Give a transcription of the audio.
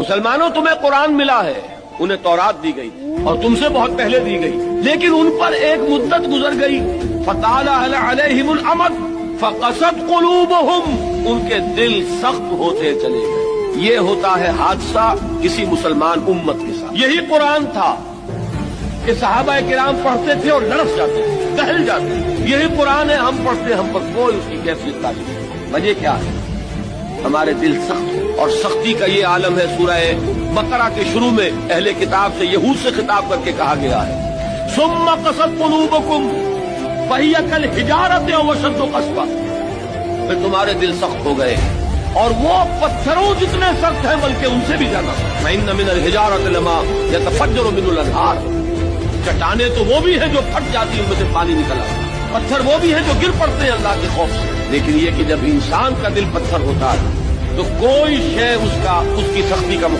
مسلمانوں تمہیں قرآن ملا ہے، انہیں تورات دی گئی اور تم سے بہت پہلے دی گئی، لیکن ان پر ایک مدت گزر گئی، فطال علیہم الامد فقست قلوبہم، ان کے دل سخت ہوتے چلے گئے۔ یہ ہوتا ہے حادثہ کسی مسلمان امت کے ساتھ۔ یہی قرآن تھا کہ صحابہ کرام پڑھتے تھے اور لڑک جاتے تھے، دہل جاتے تھے۔ یہی قرآن ہے، ہم پڑھتے، ہم پر کوئی اس کی کیفیت تعلیم نہیں۔ وجہ کیا ہے؟ ہمارے دل سخت، اور سختی کا یہ عالم ہے۔ سورہ بقرہ کے شروع میں اہل کتاب سے، یہود سے خطاب کر کے کہا گیا ہے ثم قست قلوبکم فہی کالحجارۃ او اشد قسوۃ، پھر تمہارے دل سخت ہو گئے اور وہ پتھروں جتنے سخت ہیں بلکہ ان سے بھی زیادہ سخت۔ فإن من الحجارۃ لما يتفجر منه الانہار، چٹانیں تو وہ بھی ہیں جو پھٹ جاتی ہیں، ان میں سے پانی نکل آتا ہے، پتھر وہ بھی ہیں جو گر پڑتے ہیں اللہ کے خوف سے۔ لیکن یہ کہ جب انسان کا دل پتھر ہوتا ہے تو کوئی شے اس کی سختی کا